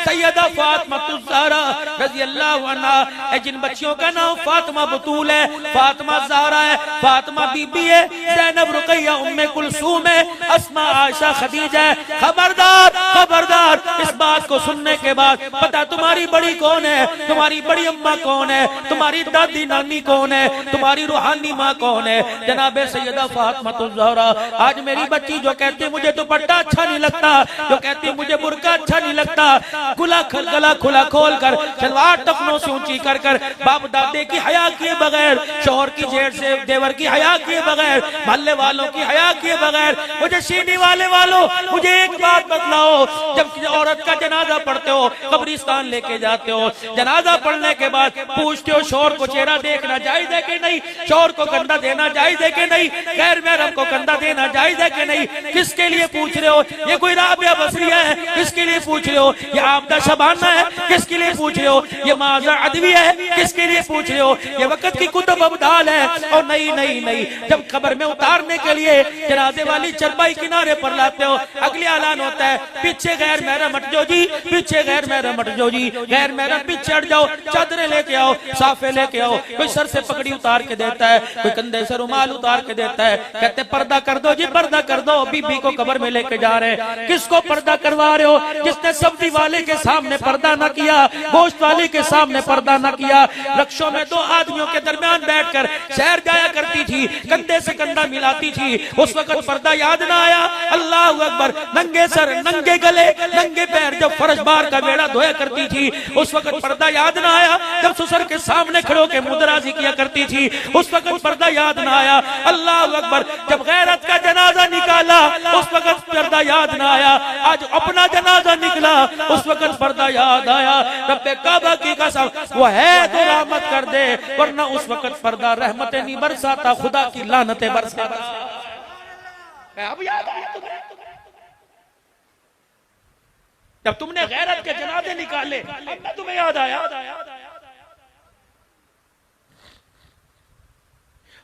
सैयदा फातिमा ज़हरा रज़ी अल्लाह अन्हा, जिन बच्चियों का नाम फातिमा बतूल है, फातिमा ज़हरा है, फातिमा बीबी है, ज़ैनब रुक़ैया उम्मे कुलसूम है, अस्मा आयशा खदीजा है। खबरदार खबरदार, इस बात को सुनने के बाद पता तुम्हारी बड़ी कौन है, तुम्हारी बड़ी अम्मा कौन है, तुम्हारी दादी नानी कौन है, तुम्हारी रूहानी माँ कौन है, जनाबे सैयदा फातिमा ज़हरा। आज मेरी बच्ची जो कहती है मुझे दुपट्टा अच्छा नहीं लगता, जो कहती है मुझे बुर्का अच्छा नहीं लगता, गला खुला खोल कर सलवार टखनों से ऊंची कर कर बाप दादे की हया किए बगैर, शौहर की जेठ से देवर की हया किए बगैर, मोहल्ले वालों की हया किए बगैर, मुझे सीढ़ी वालों मुझे एक बात बतलाओ, जब औरत का जनाजा पढ़ते हो, कब्रिस्तान लेके जाते हो, जनाजा पढ़ने के बाद पूछते हो शौहर को चेहरा देखना जायज है कि नहीं, शौहर को कंधा देना जायज है कि नहीं, गैर महरम को कंधा देना जायज है कि नहीं, किसके लिए पूछ रहे हो? ये कोई राबिया बसरिया है, किसके लिए पूछ रहे हो? ये आबदा शबाना है, किसके लिए पूछ रहे हो? ये माजा अदविया है, किसके लिए पूछ रहे हो? ये वक्त की कुतुब अब्दाल है। और नहीं नहीं नहीं, जब कब्र में उतारने के लिए जनाजे वाली चरपाई किनारे पर लाते हो, अगले ऐलान होता है पीछे गैर महरम हट जाओ जी, पीछे गैर महरम हट जाओ जी, गैर महरम पीछे हट जाओ, चादरें लेके आओ, साफे लेके आओ। कोई सर से पगड़ी उतार के देता है, कोई कंधे से रुमाल उतार के देता है, कहते पर्दा कर दो जी, पर्दा कर दो, बीबी को कब्र में लेके जा रहे हैं। किसको पर्दा करवा रहे हो? जिसने सब्जी वाले के सामने पर्दा न किया, गोश्त वाले के सामने पर्दा न किया, रक्षों में दो आदमियों के दरमियान बैठकर शहर जाया करती थी, कंधे से कंधा मिलाती थी, उस वक्त पर्दा याद ना आया? अल्लाह अकबर, नंगे सर नंगे गले नंगे पैर जब फर्श बार का बेड़ा धोया करती थी, उस वक्त पर्दा याद ना आया? जब ससुर के सामने खड़े होकर मुदराजी किया करती थी, उस वक्त पर्दा याद ना आया? अल्लाह अकबर, जब गैरत का जनाजा निकाला, उस वक्त पर्दा याद ना आया? आज अपना जनाजा निकला, उस वक्त पर्दा याद आया? रब्बे काबा की कसम, वो है तो रहमत कर दे, वरना उस वक्त पर्दा रहमतें नहीं बरसाता, खुदा की लानतें बरसाता। अब याद आया तुम्हें? जब तुमने गैरत के जनाजे निकाले, अब तुम्हें याद आया?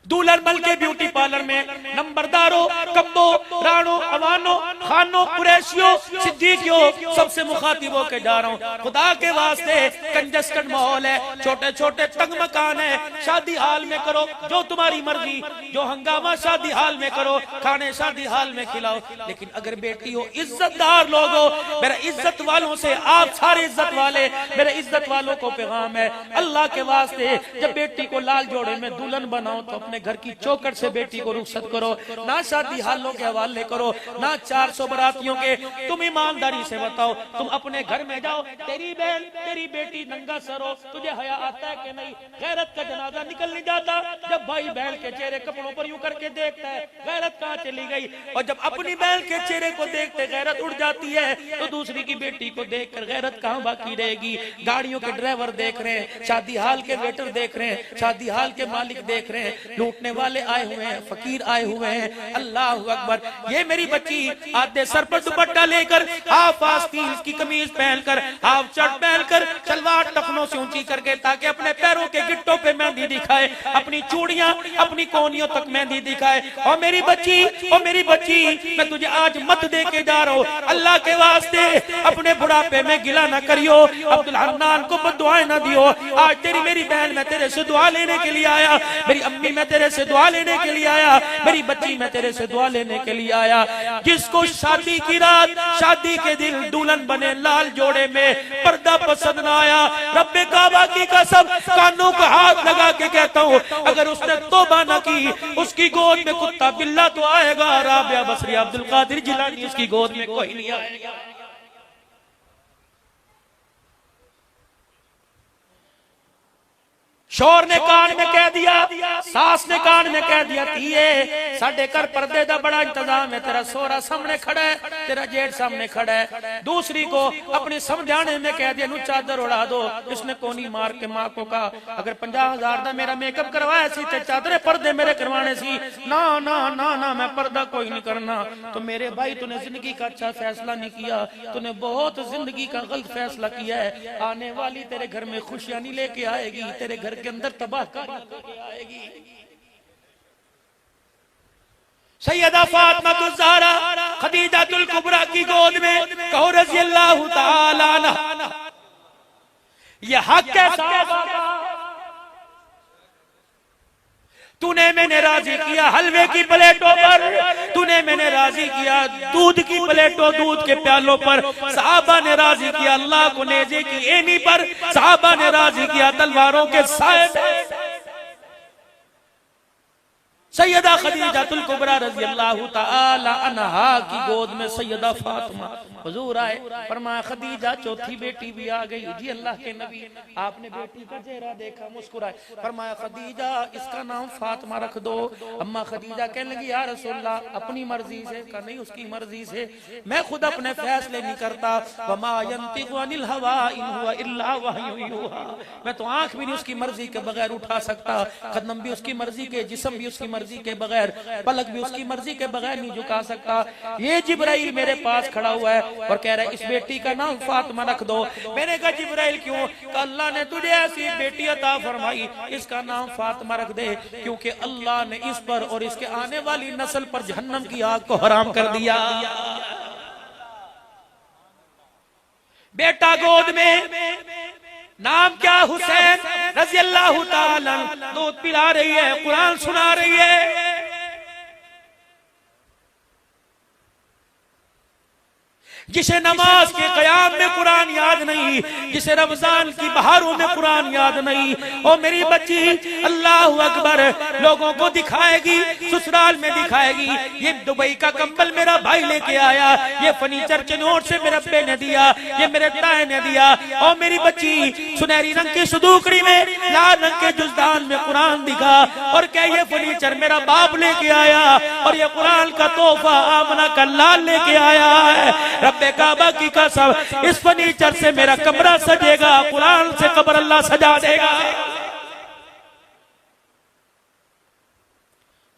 दूल्हन मल के ब्यूटी पार्लर में नंबरदारों, कब्बो, राणो, अवानो, खानो, कुरैशियों, सिद्दीकियों, सबसे मुखातिब होके जा रहा हूँ। खुदा के वास्ते कंजस्टेड माहौल है, छोटे छोटे तंग मकान है, शादी हाल में करो जो तुम्हारी मर्जी, जो हंगामा शादी हाल में करो, खाने शादी हाल में खिलाओ। लेकिन अगर बेटी हो, इज्जतदार लोग हो, मेरा इज्जत वालों से, आप सारे इज्जत वाले, मेरे इज्जत वालों को पैगाम है, अल्लाह के वास्ते जब बेटी को लाल जोड़े में दुल्हन बनाओ तो अपने घर की चौखट से बेटी को रुखसत करो, ना शादी हालों के हवाले करो, ना 400 बरातियों के। तुम ईमानदारी से बताओ, तुम अपने घर में जाओ, तेरी बहन तेरी बेटी नंगा सर हो, तुझे हया आता है कि नहीं? गैरत का जनाजा निकल नहीं जाता जब भाई बहन के चेहरे कपड़ों पर यूं करके देखता है, गैरत कहाँ चली गई? और जब अपनी बहन के चेहरे को देखते गैरत उड़ जाती है, तो दूसरी की बेटी को देखकर गैरत कहाँ बाकी रहेगी? गाड़ियों के ड्राइवर देख रहे हैं, शादी हाल के वेटर देख रहे हैं, शादी हाल के मालिक देख रहे हैं, लूटने वाले आए हुए हैं, फकीर आए हुए हैं। अल्लाह अकबर। ये मेरी बच्ची आधे सर पर दुपट्टा लेकर, हाफ आस्तीन की कमीज पहनकर, हाफ शर्ट पहनकर, सलवार टखनों से ऊंची करके, ताकि अपने पैरों के गिट्टों पे मेहंदी दिखाए, अपनी चूड़ियां अपनी कोनियों तक मेहंदी दिखाए। और मेरी बच्ची, और मेरी बच्ची, मैं तुझे आज मत दे के जा रहा हूँ, अल्लाह के वास्ते अपने बुढ़ापे में गिला न करियो, अब्दुल हन्नान को बद्दुआएं न दियो। आज तेरी मेरी बहन मैं तेरे से दुआ लेने के लिए आया, मेरी अम्मी मैं तेरे से दुआ लेने के लिए आया, मेरी बच्ची मैं तेरे से दुआ लेने के लिए आया। जिसको शादी की रात, शादी के दिन दुल्हन बने लाल जोड़े में, पर्दा पसंद ना आया, रब्बे काबा की कसम, कानों को हाथ लगा के कहता हूँ, अगर उसने तौबा न की, उसकी गोद में कुत्ता बिल्ला तो आएगा। राबिया बसरी, अब्दुल कादिर जिलानी, उसकी गोद में कोई नहीं आएगा। शोर ने कान में कह दिया, सास ने कान में कह दिया, तीए साडे घर पर्दे दा बड़ा इंतजाम है, तेरा सोहरा सामने खड़ा है, तेरा जेठ सामने खड़ा है। दूसरी को अपनी समझाने में कह दिया, नु चादर उड़ा दो। इसने कोनी मार के माँ को कहा, अगर 50,000 दा मेरा मेकअप करवाया सी ते चादरे पर्दे मेरे करवाने सी। ना ना ना ना, मैं पर्दा कोई नहीं करना। तो मेरे भाई, तूने जिंदगी का अच्छा फैसला नहीं किया, तूने बहुत जिंदगी का गलत फैसला किया है। आने वाली तेरे घर में खुशियां नहीं लेके आएगी, तेरे घर के अंदर तबाहकारी लेके आएगी। सैयदा फातिमा ज़हरा खदीजातुल कुबरा की गोद में, कहो रज़ी अल्लाह ताला अन्हा। ये हक है साहब, तूने मैंने राजी किया हलवे की प्लेटों पर, तूने मैंने राजी किया दूध की प्लेटों, दूध के प्यालों पर। सहाबा ने राजी किया अल्लाह को नेज़े की एनी पर, सहाबा ने राजी किया तलवारों के साए में। सैयदा खदीजातुल कुबरा रज़ी अल्लाह ताला अन्हा की गोद में सैयदा फातिमा हुजूर आए, फरमाया खदीजा चौथी बेटी भी आ गई। जी अल्लाह के नबी, आपने बेटी का चेहरा देखा, मुस्कुराए, फरमाया खदीजा इसका नाम फातिमा रख दो। अम्मा खदीजा कहने लगी या रसूलल्लाह अपनी मर्जी से? कहा नहीं, उसकी मर्जी से, मैं खुद अपने फैसले नहीं करता। वमा यंतिकु अनिल हवा इन हुवा इल्ला वह्युन यूहा, मैं तो आंख भी नहीं उसकी मर्जी के बगैर उठा सकता, कदम भी उसकी मर्जी के, जिस्म भी उसकी मर्जी के बगैर, पलक भी उसकी मर्जी के बगैर नहीं झुका सकता। ये जिब्राइल मेरे पास खड़ा हुआ है और कह रहा है इस बेटी का नाम फातिमा रख दो। मैंने कहा जिब्राइल क्यों? अल्लाह ने तुझे ऐसी बेटी अता फरमाई, इसका नाम फातिमा रख दे, क्योंकि अल्लाह ने इस पर और इसके आने वाली नस्ल पर जहन्नम की आग को हराम कर दिया। बेटा गोद में, नाम क्या? हुसैन रज़ी अल्लाह ताला। दूध पिला रही है, कुरान सुना रही है। जिसे नमाज के क़याम में कुरान याद नहीं, जिसे रमजान की बहारों में कुरान याद नहीं, ओ मेरी बच्ची अल्लाह अकबर लोगों को दिखाएगी, ससुराल में दिखाएगी। ये दुबई का कंबल मेरा भाई लेके आया, ये फर्नीचर चिनौर से मेरे अब्बे ने दिया, ये मेरे ताए ने दिया। ओ मेरी बच्ची सुनहरी रंग की सुदूकड़ी में लाल रंग के जुज़दान में कुरान दिखा और क्या ये फर्नीचर मेरा बाप लेके आया और ये कुरान का तोहफा आमना का लाल लेके आया है। रब्बे काबा की कसम, इस फर्नीचर से मेरा कमरा सजेगा, कुरान से कब्र अल्लाह सजा देगा।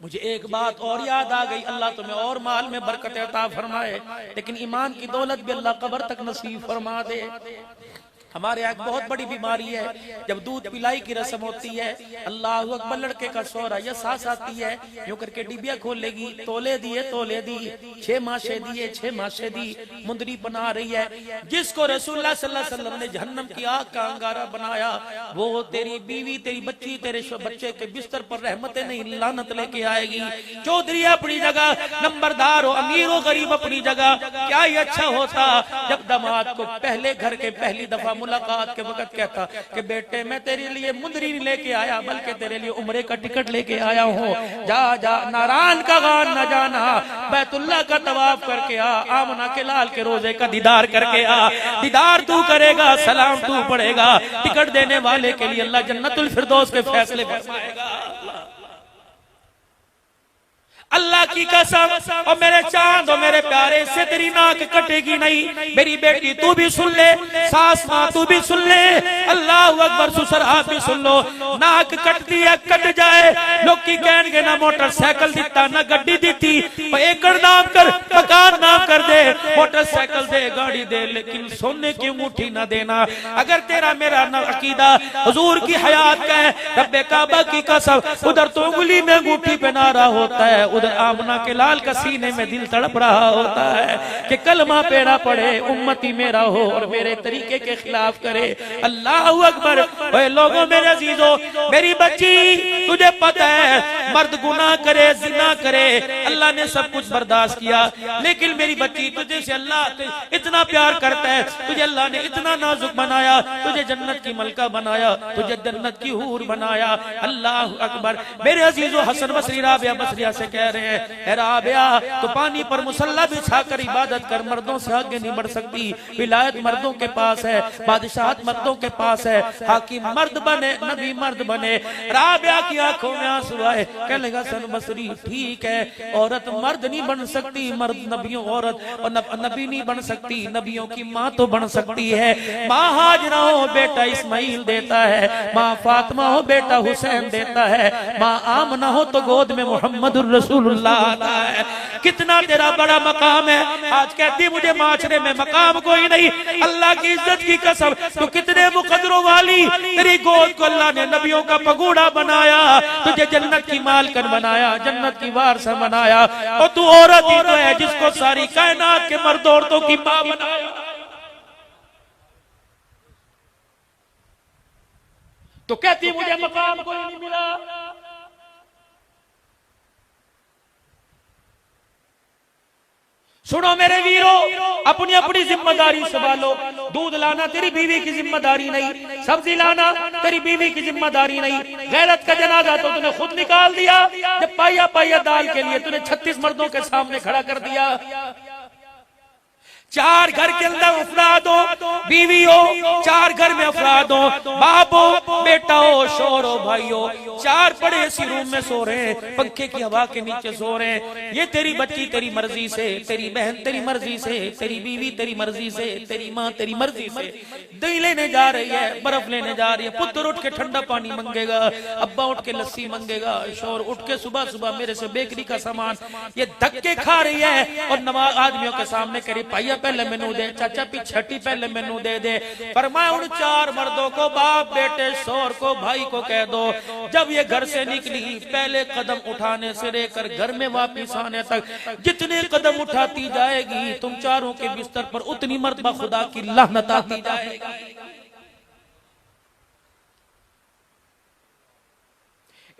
मुझे एक बात और याद आ गई, अल्लाह तुम्हें और माल में बरकत अता फरमाए, लेकिन ईमान की दौलत भी अल्लाह कब्र तक नसीब फरमा दे। हमारे यहाँ बहुत बड़ी बीमारी है, जब दूध पिलाई की रस्म होती है, अल्लाह अकबर, लड़के का शोहरा या सास आती है, यूं करके डिबिया खोलेगी, तोले दिए, तोले दी, 6 माशे दिए, 6 माशे दी, मुंदरी बना रही है। जिसको रसूलुल्लाह सल्लल्लाहु अलैहि वसल्लम ने जहन्नम की आग का अंगारा बनाया, वो तेरी बीवी, तेरी बच्ची, तेरे बच्चे के बिस्तर पर रहमतें नहीं लानत लेके आएगी। चौधरी अपनी जगह, नंबरदार हो, अमीर हो, गरीब अपनी जगह, क्या ही अच्छा होता जब दामाद को पहले घर के पहली दफा मुलाकात के वक्त कहता कि बेटे मैं तेरे लिए मुंदरी नहीं लेके आया, बल्कि तेरे लिए उम्रे का टिकट लेके आया हूँ, जा जा नारायण का गान न जाना, बैतुल्लाह का तवाफ करके आ, आमना के लाल के रोजे का दीदार करके आ। दीदार तू करेगा, सलाम तू पढ़ेगा, टिकट देने वाले के लिए अल्लाह जन्नतुल फिरदौस के फैसले फरमाएगा। अल्लाह की कसम, और मेरे चांद और मेरे प्यारे से तेरी नाक कटेगी नहीं। मेरी बेटी तू भी सुन ले, सास माँ तू भी सुन ले, अल्लाह अकबर, ससुर आप भी सुन लो। नाक कटती है, कट जाए, लोग की कहेंगे ना मोटरसाइकिल दिता ना गड्डी दी, एकड़ नाम कर, मकान नाम कर दे, मोटरसाइकिल दे, गाड़ी दे, लेकिन सोने की अंगूठी ना देना। अगर तेरा मेरा न अकीदा हुजूर की हयात का है, रब्बे काबा की कसम, उधर तो उंगली में अंगूठी पहना रहा होता है, उधर आमना के लाल का सीने में दिल तड़प रहा होता है कि कलमा पेड़ा पढ़े, उम्मती मेरा हो और मेरे तरीके के खिलाफ करे। अल्लाह अकबर। ओए लोगों, मेरे अजीजों, मेरी बच्ची, तुझे पता है मर्द गुनाह करे, जिना करे, अल्लाह ने सब कुछ बर्दाश्त किया, लेकिन मेरी बच्ची तुझे से अल्लाह इतना प्यार करता है, तुझे अल्लाह ने इतना नाजुक बनाया, तुझे जन्नत की मलका बनाया, तुझे जन्नत की हूर बनाया। अल्लाह अकबर। मेरे अजीजों, हसन बसरी राबिया बसरिया से कह रहे हैं, राबिया तो पानी पर मुसल्ला बिछाकर इबादत कर, मर्दों से आगे नहीं बढ़ सकती। विलायत मर्दों के पास है, बादशाहत मर्दों के पास है, हाकिम मर्द बने, नबी मर्द बने। राबिया की आंखों में आंसू आए, कहने लगा हसन बसरी ठीक है, औरत मर्द नहीं बन सकती, मर्द नबियों, औरत और नबी नहीं बन सकती, नबियों की माँ तो बन सकती है। माँ हाजरा हो बेटा इस्माइल देता है, माँ फातिमा हो बेटा हुसैन देता है, माँ आमना हो तो गोद में मोहम्मद रसूलुल्लाह आता है। कितना तेरा बड़ा मकाम है। आज कहती मुझे माशरे में मकाम कोई नहीं, अल्लाह की इज्जत की कसम, तो कितने मुकद्दरों वाली तेरी गोद को अल्लाह ने नबियों का पगोड़ा बनाया, तुझे जन्नत की मालकन बनाया, जन्नत की वारसा बनाया, और तू औरत ही तो है जिसको सारी कायनात के मर्द औरतों की मां बनाया। तो कहती मुझे मकाम कोई नहीं मिला। सुनो मेरे वीरो, अपनी अपनी जिम्मेदारी संभालो। दूध लाना तेरी बीवी की जिम्मेदारी नहीं, सब्जी लाना तेरी बीवी की जिम्मेदारी नहीं। गैरत का जनाजा तो तूने खुद निकाल दिया, जब पाया पाया दाल के लिए तूने 36 मर्दों के सामने खड़ा कर दिया। 4 घर के अंदर अफराद हो, बीवी हो, 4 घर में अफराद हो, बाप हो, बेटा हो, शोहर हो, भाई हो, 4 बड़े इसी रूम में सो रहे हैं, पंखे की हवा के नीचे सो रहे हैं। ये तेरी बच्ची तेरी मर्जी से, तेरी बहन तेरी मर्जी से, तेरी बीवी तेरी मर्जी से, तेरी माँ तेरी मर्जी से दही लेने जा रही है, बर्फ लेने जा रही है। पुत्र उठ के ठंडा पानी मांगेगा, अब्बा उठ के लस्सी मांगेगा, शोहर उठ के सुबह सुबह मेरे से बेकरी का सामान। ये धक्के खा रही है और नवाज आदमियों के सामने करी पाइया पहले मेनू दे, चाचा पी छठी पहले मेनू दे दे। फरमाया उन 4 मर्दों को, बाप बेटे शोहर को भाई को कह दो, जब ये घर से निकली पहले कदम उठाने से लेकर घर में वापिस आने तक जितने कदम उठाती जाएगी तुम चारों के बिस्तर पर उतनी मर्तबा खुदा की लानत आती जाएगी।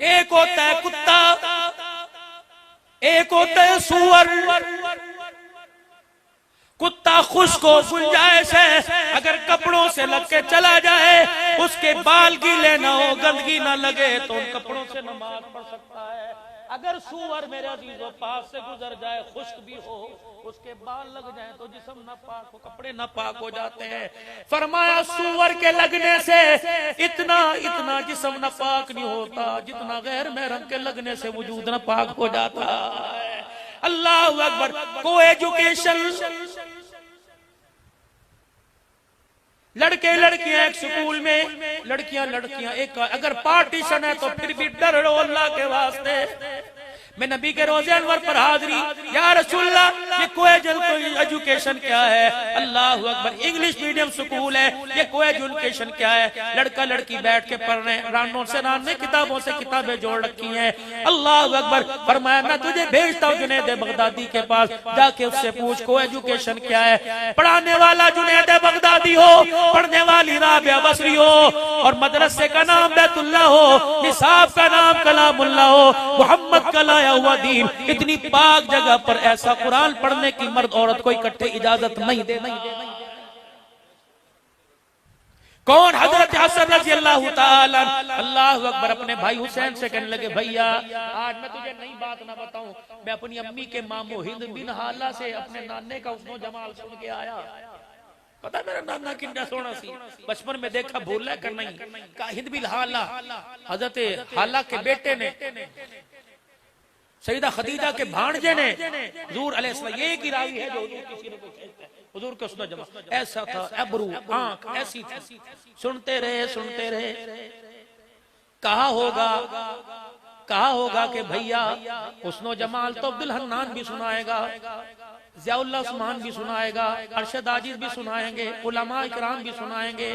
एक होता है कुत्ता, एक होता है सूअर। कुत्ता खुश को गुंजाइश है, अगर कपड़ों से लग के चला जाए, उसके बाल गीले ना हो, गंदगी ना लगे तो उन कपड़ों से नमाज पढ़ सकता है। अगर सूअर मेरे अजीजों पास से गुजर जाए, खुश्क भी हो, उसके बाल लग जाए तो जिस्म नापाक हो, कपड़े नापाक हो जाते हैं। फरमाया सूअर के लगने से इतना इतना जिस्म नापाक नहीं होता जितना गैर महरम के लगने से वजूद नापाक हो जाता है। अल्लाह अकबर। को एजुकेशन, लड़के लड़कियां एक स्कूल में, लड़कियां लड़कियां एक, अगर पार्टीशन है तो फिर भी डर लो अल्लाह के वास्ते। मैं नबी के रोज़े अनवर पर हाजिरी, या रसूलल्लाह ये कोई एजुकेशन क्या है? अल्लाह अकबर। इंग्लिश मीडियम स्कूल है, ये कोई एजुकेशन क्या है? लड़का लड़की बैठ के पढ़ रहे हैं, रानों से रान किताबों से किताबें जोड़ रखी हैं। अल्लाह अकबर। फरमाया मैं तुझे भेजता हूँ जुनैद बगदादी के पास, जाके उससे पूछ को एजुकेशन क्या है। पढ़ाने वाला जुनैद बगदादी हो, पढ़ने वाली राबिया बसरी हो, और मदरसे का नाम बैतुल्ला हो, निसाब का नाम कलामुल्लाह हो, मोहम्मद कला हुआ दीन। इतनी पाक जगह पर ऐसा कुरान पढ़ने की मर्द औरत को इकट्ठे इजाजत नहीं दे। कौन? हजरत हसन रज़ी अल्लाह ताला। अल्लाह अकबर। अपने भाई हुसैन से कहने लगे, भैया आज मैं तुझे नई बात ना बताऊं, मैं अपनी अम्मी के मामू हिंद बिन हाला से अपने नाने का हुस्नो जमाल सुन के आया। पता मेरा नाना कितना सोना सी, बचपन में देखा भूल कर नहीं का। हिंद बिन हाला, हजरत हाला के बेटे ने, सईदा खदीजा के भांजे ने हुजूर अलैहिस्सलाम, ये की रावी है जो किसी ने कहता है हुजूर के सुना जमा ऐसा था, अबरू आंख ऐसी थी। सुनते रहे। कहा होगा कि भैया हुस्नो जमाल तो अब्दुल हन्नान भी सुनाएगा, ज़ियाउल्लाह उस्मान भी सुनाएगा, अरशद आजिज भी सुनाएंगे, उलमा इकराम भी सुनाएंगे।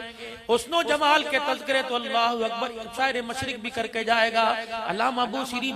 हुस्नो जमाल के तज़किरे तो अल्लाह अकबर शायर मशरिक भी करके जाएगा, अल्लामा बूसीरी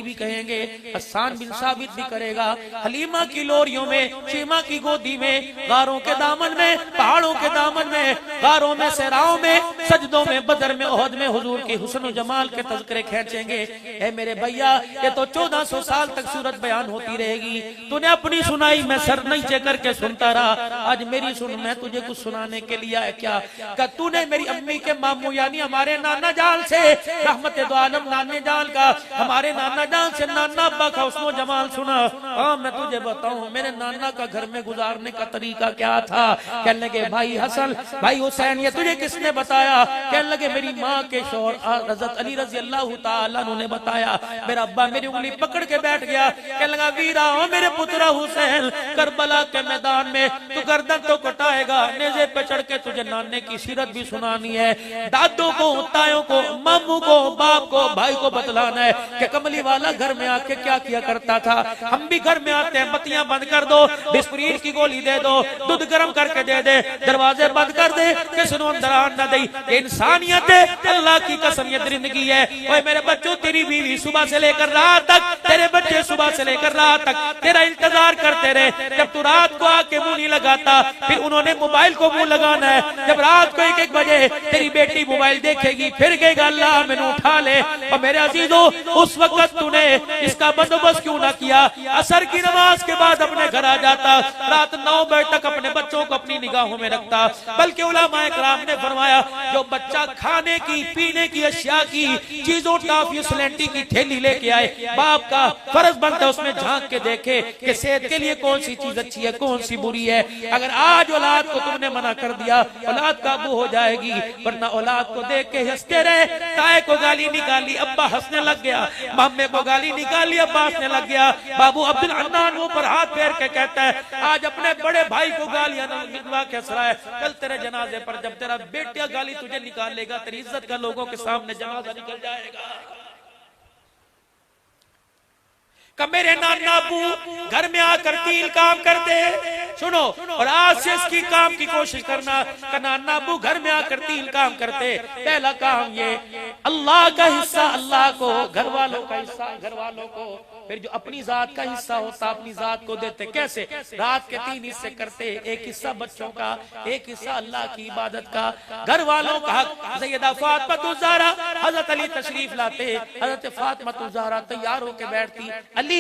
भी कहेंगे, हसन बिन साबित भी करेगा। हलीमा की लोरियों में, शीमा की गोदी में, गारों के दामन में, पहाड़ों के दामन में, गारों में, सहराओं में, सजदों में, बदर में, ओहद में हुजूर के हुस्न जमाल के तज़किरे खींचेंगे। ए मेरे भैया, ये तो 1400 साल तक सूरत बयान होती रहेगी। तूने अपनी सुनाई, मैं सर नीचे करके सुनता रहा। आज मेरी सुन, मैं तुझे कुछ सुनाने के लिए है क्या? तूने मेरी अम्मी के मामू यानी हमारे नाना जान से, रहमत दो आलम नाने जान का, हमारे नाना जान से नाना अब्बा का हुस्नो जमाल सुना। हाँ मैं तुझे बताऊं मेरे नाना का घर में गुजारने का तरीका क्या था। कहने लगे भाई हसन, भाई हुसैन, ये तुझे किसने बताया? कहने लगे मेरी माँ के शौहर हज़रत अली रज़ी अल्लाह ताला ने बताया। मेरा अब्बा मेरी उंगली पकड़ के बैठ गया, कहने लगा वीरा, मेरे पुत्र हुसैन, हुसैन करबला के मैदान में तू गर्दन तो कटाएगा, नेज़े पे चढ़ के तुझे नाने की सीरत भी सुनानी है, दादों को, तायों को, मामू को, बाप को, भाई को बतलाना है कि कमली वाला घर में आके क्या किया करता था। हम भी घर में आते हैं, बत्तियां बंद कर दो, बिस्प्रीन की गोली दे दो, दूध गर्म करके दे दे, दरवाजे बंद कर दे, किसी को अंदर आना दे। ये इंसानियत है, अल्लाह की कसम ये जिंदगी है। ओए मेरे बच्चों, तेरी बीवी सुबह से लेकर रात तक, तेरे बच्चे सुबह से लेकर रात तक तेरा इंतजार करते रहे। जब तू रात को आके मुंह नहीं लगाता, फिर उन्होंने मोबाइल को मुंह लगाना है। जब रात को 1-1 बजे तेरी बेटी मोबाइल देखेगी, फिर कहेगा अल्लाह मैंने उठा ले। और मेरे अजीजों, उस वक्त तूने इसका बंदोबस्त क्यों ना किया? असर की नमाज के बाद अपने घर आ जाता, रात 9 बजे तक अपने बच्चों को अपनी निगाहों में रखता। बल्कि उलमाए किराम ने फरमाया, जो बच्चा खाने की, पीने की अशिया की चीजों, टॉफी, स्लेंटी की थैली लेके आए, बाप का फर्ज बनता है उसमें झांक के देखे कि सेहत के लिए कौन सी चीज अच्छी है, कौन सी बुरी है। अगर आज औलाद को तुमने मना कर दिया, औलाद काबू हो जाएगी, वरना औलाद को देख के हंसते रहे। ताए को गाली निकाली, अब्बा हंसने लग गया, मम्मे को गाली निकाली, अब्बा हंसने लग गया। बाबू अब्दुल अन्नान वो पर हाथ फेर के कहता है, आज अपने बड़े भाई को गालियां निकलवा के सरा है, कल तेरे जनाजे पर जब तेरा बेटा गाली तुझे निकालेगा, तेरी इज्जत का लोगों के सामने जनाजा निकल जाएगा। मेरे नाना अबू घर में आकर 3 काम करते हैं, सुनो, और आज से इसकी काम की कोशिश करना। नाना अबू घर में आकर 3 काम करते। पहला काम ये, अल्लाह का हिस्सा अल्लाह को, घर वालों का हिस्सा घर वालों को, फिर जो अपनी जात का हिस्सा होता अपनी जात को देते। कैसे? रात के 3 हिस्से करते, एक हिस्सा बच्चों का, एक हिस्सा अल्लाह की इबादत का, घर वालों का हक। सैयदा फातिमा ज़हरा, हजरत अली तशरीफ लाते, हजरत फातिमा ज़हरा तैयार होकर बैठती, अली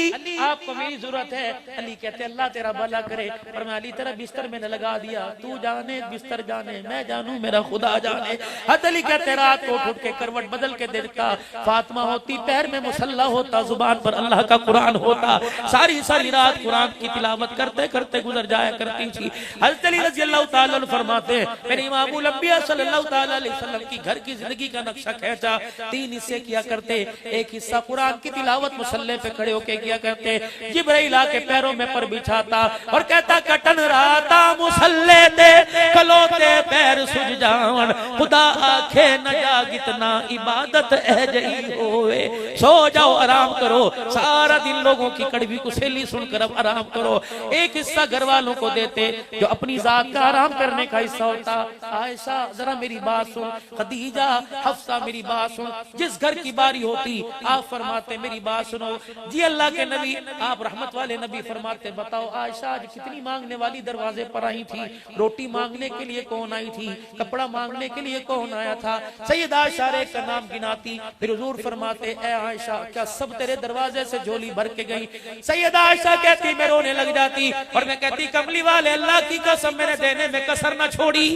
आपको मेरी जरूरत है। अली कहते अल्लाह तेरा भला करे, पर मैं अली तेरा बिस्तर में न लगा दिया, तू जाने बिस्तर जाने, मैं जानू मेरा खुदा जाने। हजरत अली कहते रात को उठ के करवट बदल के देखता, फातिमा होती, पैर में मुसल्ला होता, जुबान पर अल्लाह का कुरान होता, सारी सारी रात कुरान की तिलावत करते करते गुजर जाया करती थी। हजरत अली रज़ी अल्लाह तआला अन्हु फरमाते हैं, मेरे इमाम अबुल अंबिया सल्लल्लाहु तआला अलैहि वसल्लम की घर की जिंदगी का नक्शा खींचा। 3 हिस्से किया करते, एक हिस्सा कुरान की तिलावत मुसल्ले पे खड़े होके किया करते, जिब्राइल आके पैरों में पर बिछाता और कहता कटन राता मुसल्ले दे खलोते पैर सुज जावन, खुदा आखे न जागितना इबादत है जई होवे। सो जाओ आराम करो, सारा दिन लोगों की कड़वी कुसेली सुनकर अब आराम करो। एक हिस्सा घर वालों को देते, जो अपनी जात का आराम करने का हिस्सा होता। आयशा जरा मेरी बात सुन, खदीजा, हफ्सा मेरी बात सुन। जिस घर की बारी होती आप फरमाते मेरी बात सुनो। जी अल्लाह के नबी, आप रहमत वाले नबी, फरमाते बताओ आयशा आज कितनी मांगने वाली दरवाजे पर आई थी? रोटी मांगने के लिए कौन आई थी? कपड़ा मांगने के लिए कौन आया था? सैयदा आयशा का नाम गिनाती, फिर हुजूर फरमाते ए आयशा क्या सब तेरे दरवाजे से झोली भर के गई? सैयदा आयशा कहती मैं रोने लग जाती और मैं कहती कमली वाले अल्लाह की कसम मैंने देने में कसर न छोड़ी।